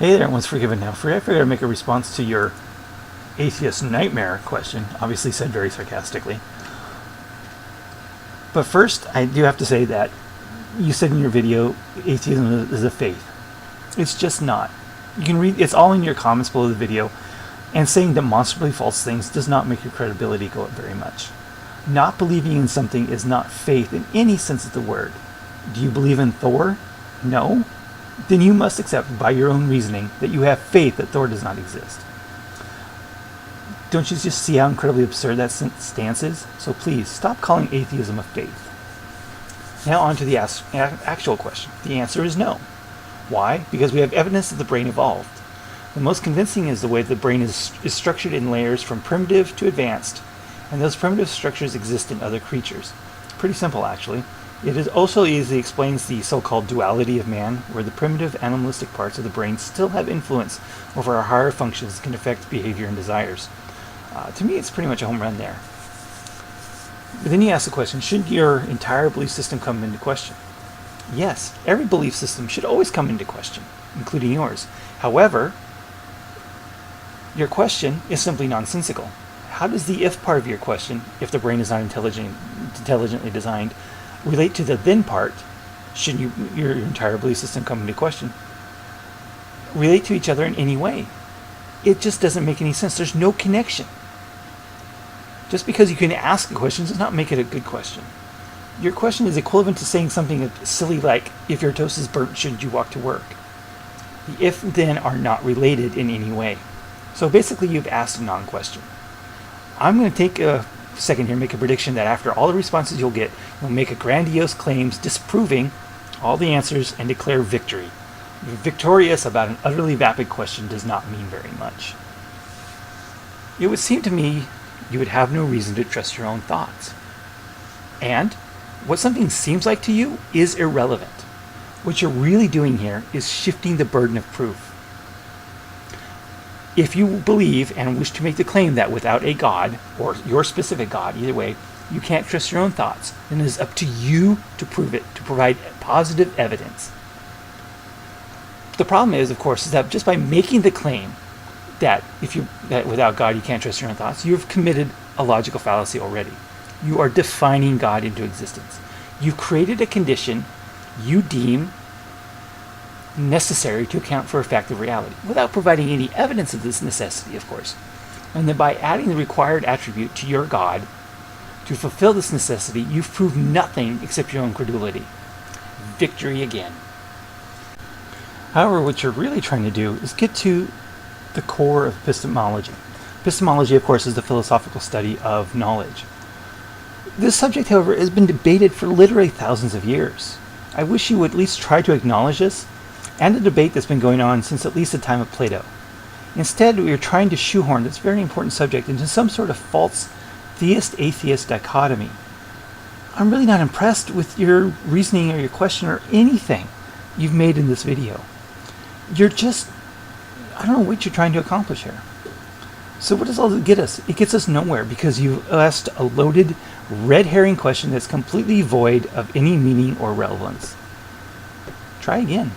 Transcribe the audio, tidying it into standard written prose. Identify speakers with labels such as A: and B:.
A: Hey there, everyone's forgiven now. I figured I'd make a response to your Athiest Nightmare question, obviously said very sarcastically. But first, I do have to say that you said in your video, atheism is a faith. It's just not. You can read, it's all in your comments below the video, and saying demonstrably false things does not make your credibility go up very much. Not believing in something is not faith in any sense of the word. Do you believe in Thor? No? Then you must accept by your own reasoning that you have faith that Thor does not exist. Don't you just see how incredibly absurd that stance is? So please, stop calling atheism a faith. Now on to the actual question. The answer is no. Why? Because we have evidence that the brain evolved. The most convincing is the way the brain is structured in layers from primitive to advanced, and those primitive structures exist in other creatures. Pretty simple, actually. It is also easily explains the so-called duality of man, where the primitive animalistic parts of the brain still have influence over our higher functions that can affect behavior and desires. To me, it's pretty much a home run there. But then you ask the question, should your entire belief system come into question? Yes, every belief system should always come into question, including yours. However, your question is simply nonsensical. How does the if part of your question, if the brain is not intelligently designed, relate to the then part, should your entire belief system come into question, relate to each other in any way? It just doesn't make any sense. There's no connection. Just because you can ask a question does not make it a good question. Your question is equivalent to saying something silly like, if your toast is burnt, should you walk to work? The if and then are not related in any way. So basically you've asked a non-question. I'm going to take a second here, make a prediction that after all the responses you'll get, you'll make a grandiose claims disproving all the answers and declare victory. Victorious about an utterly vapid question does not mean very much. It would seem to me you would have no reason to trust your own thoughts. And what something seems like to you is irrelevant. What you're really doing here is shifting the burden of proof. If you believe and wish to make the claim that without a God, or your specific God, either way, you can't trust your own thoughts, then it is up to you to prove it, to provide positive evidence. The problem is, of course, is that just by making the claim that that without God you can't trust your own thoughts, you have committed a logical fallacy already. You are defining God into existence. You've created a condition you deem necessary to account for a fact of reality, without providing any evidence of this necessity, of course. And then by adding the required attribute to your God to fulfill this necessity, you've proved nothing except your own credulity. Victory again. However, what you're really trying to do is get to the core of epistemology. Epistemology, of course, is the philosophical study of knowledge. This subject, however, has been debated for literally thousands of years. I wish you would at least try to acknowledge this, and a debate that's been going on since at least the time of Plato. Instead, we are trying to shoehorn this very important subject into some sort of false theist-atheist dichotomy. I'm really not impressed with your reasoning or your question or anything you've made in this video. You're just, I don't know what you're trying to accomplish here. So what does all this get us? It gets us nowhere because you've asked a loaded, red herring question that's completely void of any meaning or relevance. Try again.